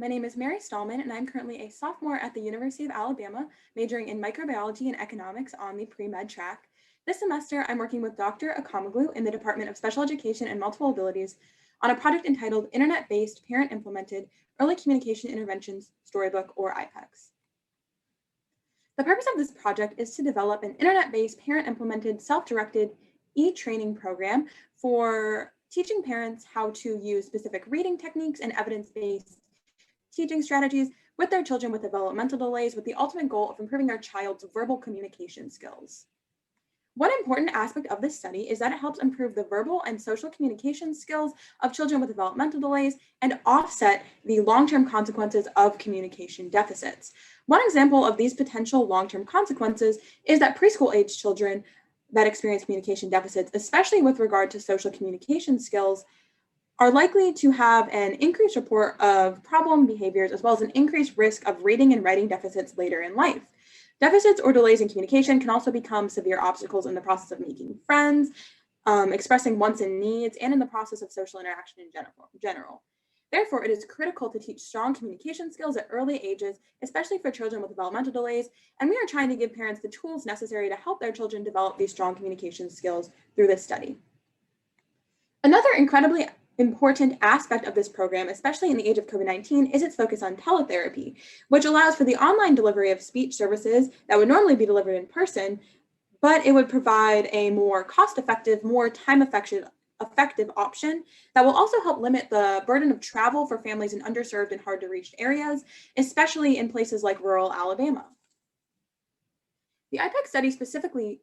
My name is Mary Stahlman, and I'm currently a sophomore at the University of Alabama, majoring in microbiology and economics on the pre-med track. This semester, I'm working with Dr. Akamaglu in the Department of Special Education and Multiple Abilities on a project entitled Internet-Based Parent-Implemented Early Communication Interventions Storybook, or IPEX. The purpose of this project is to develop an internet-based parent-implemented self-directed e-training program for teaching parents how to use specific reading techniques and evidence-based teaching strategies with their children with developmental delays, with the ultimate goal of improving their child's verbal communication skills. One important aspect of this study is that it helps improve the verbal and social communication skills of children with developmental delays and offset the long-term consequences of communication deficits. One example of these potential long-term consequences is that preschool-age children that experience communication deficits, especially with regard to social communication skills, are likely to have an increased report of problem behaviors as well as an increased risk of reading and writing deficits later in life. Deficits or delays in communication can also become severe obstacles in the process of making friends, expressing wants and needs, and in the process of social interaction in general. Therefore, it is critical to teach strong communication skills at early ages, especially for children with developmental delays, and we are trying to give parents the tools necessary to help their children develop these strong communication skills through this study. Another incredibly important aspect of this program, especially in the age of COVID-19, is its focus on teletherapy, which allows for the online delivery of speech services that would normally be delivered in person, but it would provide a more cost-effective, more time-effective option that will also help limit the burden of travel for families in underserved and hard-to-reach areas, especially in places like rural Alabama. The IPEX study specifically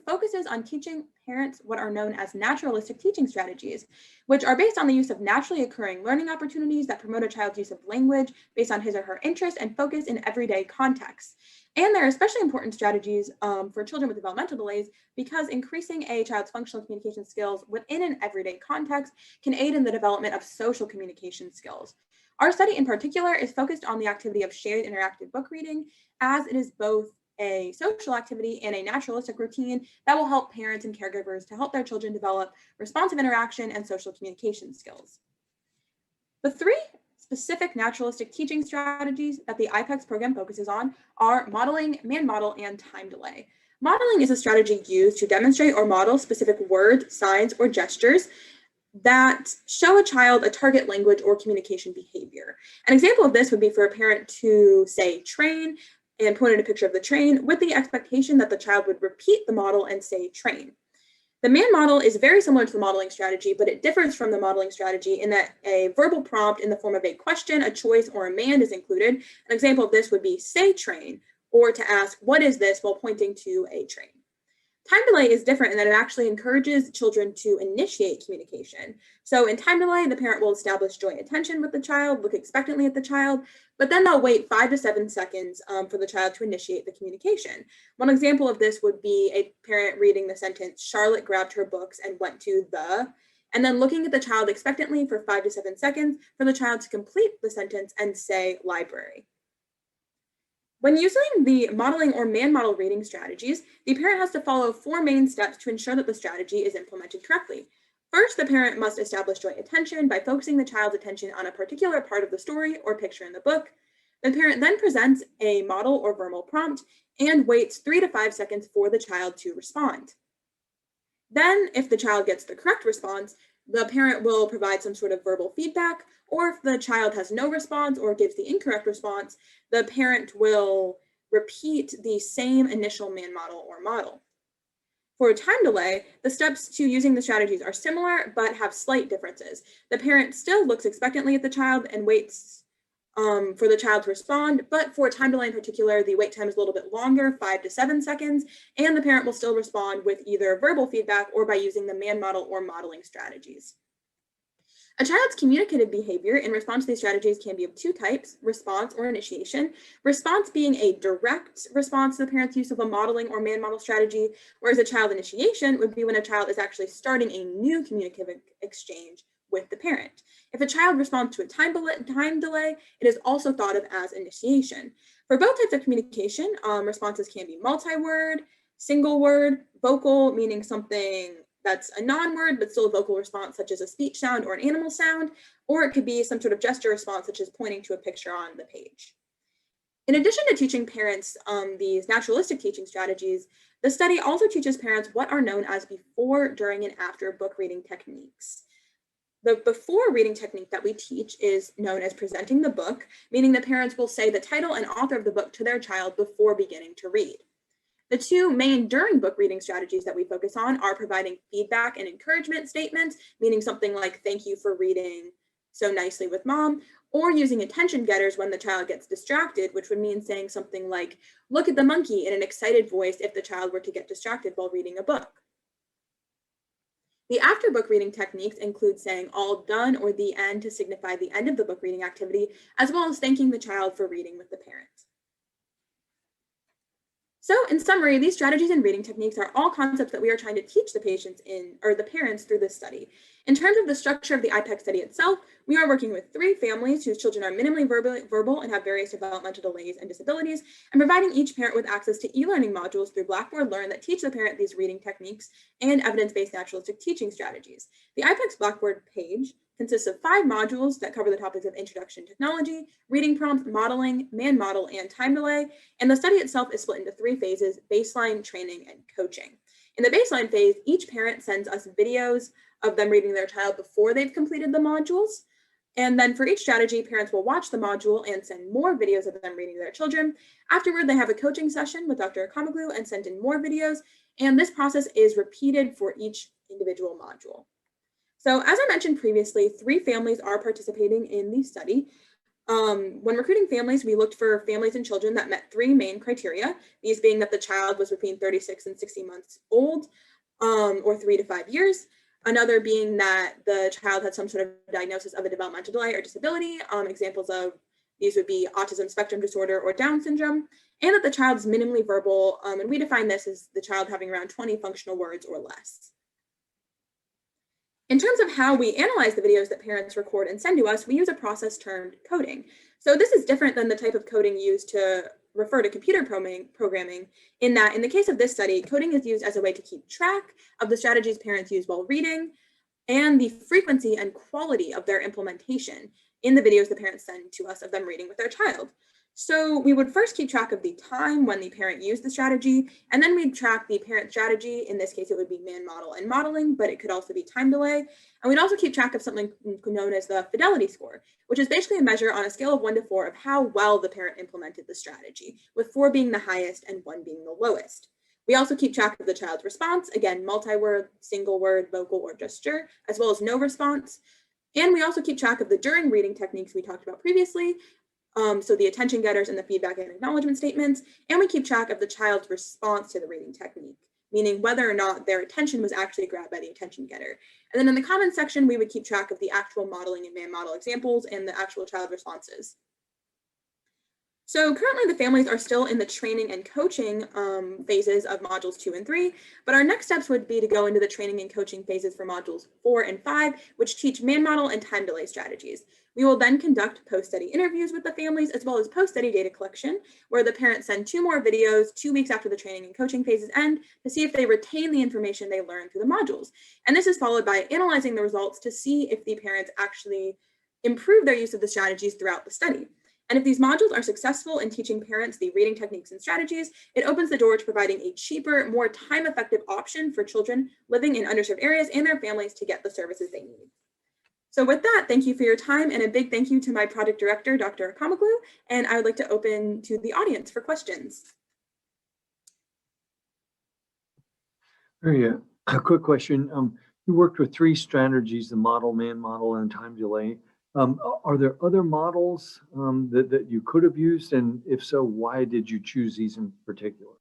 focuses on teaching parents what are known as naturalistic teaching strategies, which are based on the use of naturally occurring learning opportunities that promote a child's use of language based on his or her interest and focus in everyday contexts. And they're especially important strategies for children with developmental delays because increasing a child's functional communication skills within an everyday context can aid in the development of social communication skills. Our study in particular is focused on the activity of shared interactive book reading, as it is both a social activity and a naturalistic routine that will help parents and caregivers to help their children develop responsive interaction and social communication skills. The three specific naturalistic teaching strategies that the IPEX program focuses on are modeling, man model, and time delay. Modeling is a strategy used to demonstrate or model specific words, signs, or gestures that show a child a target language or communication behavior. An example of this would be for a parent to say train and point at a picture of the train with the expectation that the child would repeat the model and say train. The man model is very similar to the modeling strategy, but it differs from the modeling strategy in that a verbal prompt in the form of a question, a choice, or a command is included. An example of this would be say train, or to ask what is this while pointing to a train. Time delay is different in that it actually encourages children to initiate communication. So in time delay, the parent will establish joint attention with the child, look expectantly at the child, but then they'll wait 5 to 7 seconds for the child to initiate the communication. One example of this would be a parent reading the sentence, Charlotte grabbed her books and went to the, and then looking at the child expectantly for 5 to 7 seconds for the child to complete the sentence and say library. When using the modeling or man model reading strategies, the parent has to follow 4 main steps to ensure that the strategy is implemented correctly. First, the parent must establish joint attention by focusing the child's attention on a particular part of the story or picture in the book. The parent then presents a model or verbal prompt and waits 3 to 5 seconds for the child to respond. Then, if the child gets the correct response, the parent will provide some sort of verbal feedback, or if the child has no response or gives the incorrect response, the parent will repeat the same initial man model or model. For time delay, the steps to using the strategies are similar, but have slight differences. The parent still looks expectantly at the child and waits for the child to respond, but for time delay in particular, the wait time is a little bit longer, 5 to 7 seconds, and the parent will still respond with either verbal feedback or by using the man model or modeling strategies. A child's communicative behavior in response to these strategies can be of 2 types, response or initiation. Response being a direct response to the parent's use of a modeling or man model strategy, whereas a child initiation would be when a child is actually starting a new communicative exchange with the parent. If a child responds to a time delay, it is also thought of as initiation. For both types of communication, responses can be multi-word, single word, vocal, meaning something that's a non-word, but still a vocal response, such as a speech sound or an animal sound, or it could be some sort of gesture response, such as pointing to a picture on the page. In addition to teaching parents these naturalistic teaching strategies, the study also teaches parents what are known as before, during, and after book reading techniques. The before reading technique that we teach is known as presenting the book, meaning the parents will say the title and author of the book to their child before beginning to read. The two main during book reading strategies that we focus on are providing feedback and encouragement statements, meaning something like, "Thank you for reading so nicely with mom," or using attention getters when the child gets distracted, which would mean saying something like, "Look at the monkey," in an excited voice if the child were to get distracted while reading a book. The after book reading techniques include saying "all done" or "the end" to signify the end of the book reading activity, as well as thanking the child for reading with the parent. So in summary, these strategies and reading techniques are all concepts that we are trying to teach the patients or the parents through this study. In terms of the structure of the IPEC study itself, we are working with 3 families whose children are minimally verbal and have various developmental delays and disabilities, and providing each parent with access to e-learning modules through Blackboard Learn that teach the parent these reading techniques and evidence-based naturalistic teaching strategies. The IPEC's Blackboard page consists of 5 modules that cover the topics of introduction to technology, reading prompt, modeling, man model, and time delay. And the study itself is split into 3 phases: baseline, training, and coaching. In the baseline phase, each parent sends us videos of them reading their child before they've completed the modules. And then for each strategy, parents will watch the module and send more videos of them reading their children. Afterward, they have a coaching session with Dr. Akamaglu and send in more videos. And this process is repeated for each individual module. So as I mentioned previously, 3 families are participating in the study. When recruiting families, we looked for families and children that met 3 main criteria, these being that the child was between 36 and 60 months old, or 3 to 5 years. Another being that the child had some sort of diagnosis of a developmental delay or disability. Examples of these would be autism spectrum disorder or Down syndrome, and that the child is minimally verbal, and we define this as the child having around 20 functional words or less. In terms of how we analyze the videos that parents record and send to us, we use a process termed coding. So this is different than the type of coding used to refer to computer programming, in that in the case of this study, coding is used as a way to keep track of the strategies parents use while reading and the frequency and quality of their implementation in the videos the parents send to us of them reading with their child. So we would first keep track of the time when the parent used the strategy, and then we'd track the parent strategy. In this case, it would be man model and modeling, but it could also be time delay. And we'd also keep track of something known as the fidelity score, which is basically a measure on a scale of 1 to 4 of how well the parent implemented the strategy, with 4 being the highest and 1 being the lowest. We also keep track of the child's response, again, multi-word, single word, vocal, or gesture, as well as no response. And we also keep track of the during reading techniques we talked about previously, so the attention getters and the feedback and acknowledgement statements, and we keep track of the child's response to the reading technique, meaning whether or not their attention was actually grabbed by the attention getter. And then in the comments section, we would keep track of the actual modeling and man model examples and the actual child responses. So currently the families are still in the training and coaching phases of modules 2 and 3, but our next steps would be to go into the training and coaching phases for modules 4 and 5, which teach man model and time delay strategies. We will then conduct post-study interviews with the families, as well as post-study data collection, where the parents send 2 more videos 2 weeks after the training and coaching phases end to see if they retain the information they learned through the modules. And this is followed by analyzing the results to see if the parents actually improve their use of the strategies throughout the study. And if these modules are successful in teaching parents the reading techniques and strategies, it opens the door to providing a cheaper, more time-effective option for children living in underserved areas and their families to get the services they need. So with that, thank you for your time, and a big thank you to my project director, Dr. Akamaglu, and I would like to open to the audience for questions. A quick question. You worked with 3 strategies, the model, man model, and time delay. Are there other models that you could have used? And if so, why did you choose these in particular?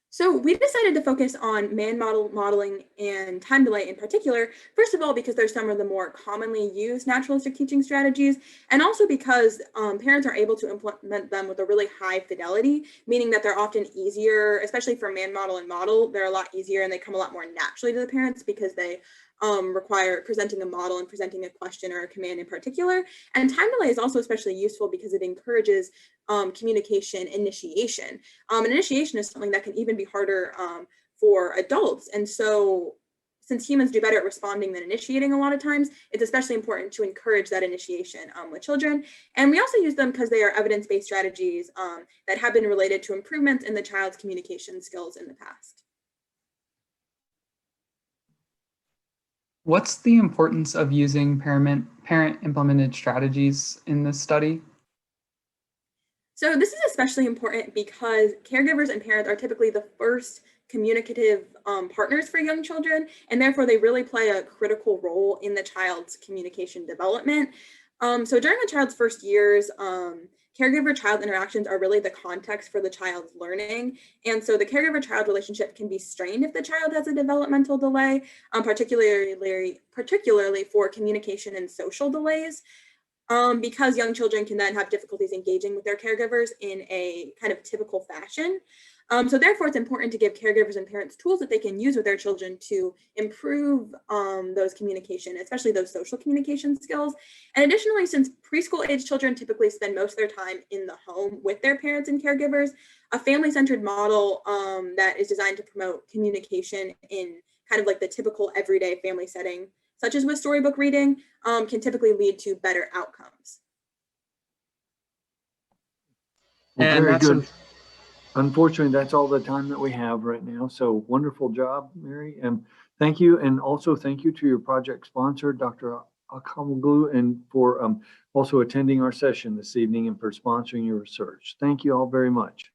So we decided to focus on man model modeling and time delay in particular, first of all, because they're some of the more commonly used naturalistic teaching strategies, and also because parents are able to implement them with a really high fidelity, meaning that they're often easier, especially for man model and model, they're a lot easier and they come a lot more naturally to the parents because they require presenting a model and presenting a question or a command in particular. And time delay is also especially useful because it encourages communication initiation. And initiation is something that can even be harder for adults. And so since humans do better at responding than initiating a lot of times, it's especially important to encourage that initiation with children. And we also use them because they are evidence-based strategies that have been related to improvements in the child's communication skills in the past. What's the importance of using parent-implemented strategies in this study? So this is especially important because caregivers and parents are typically the first communicative partners for young children, and therefore they really play a critical role in the child's communication development. So during the child's first years, caregiver-child interactions are really the context for the child's learning. And so the caregiver-child relationship can be strained if the child has a developmental delay, particularly for communication and social delays. Because young children can then have difficulties engaging with their caregivers in a kind of typical fashion. So therefore, it's important to give caregivers and parents tools that they can use with their children to improve those communication, especially those social communication skills. And additionally, since preschool age children typically spend most of their time in the home with their parents and caregivers, a family-centered model that is designed to promote communication in kind of like the typical everyday family setting, such as with storybook reading, can typically lead to better outcomes. Well, And very that's good. Unfortunately, that's all the time that we have right now. So wonderful job, Mary. And thank you. And also thank you to your project sponsor, Dr. Akamoglu, and for also attending our session this evening and for sponsoring your research. Thank you all very much.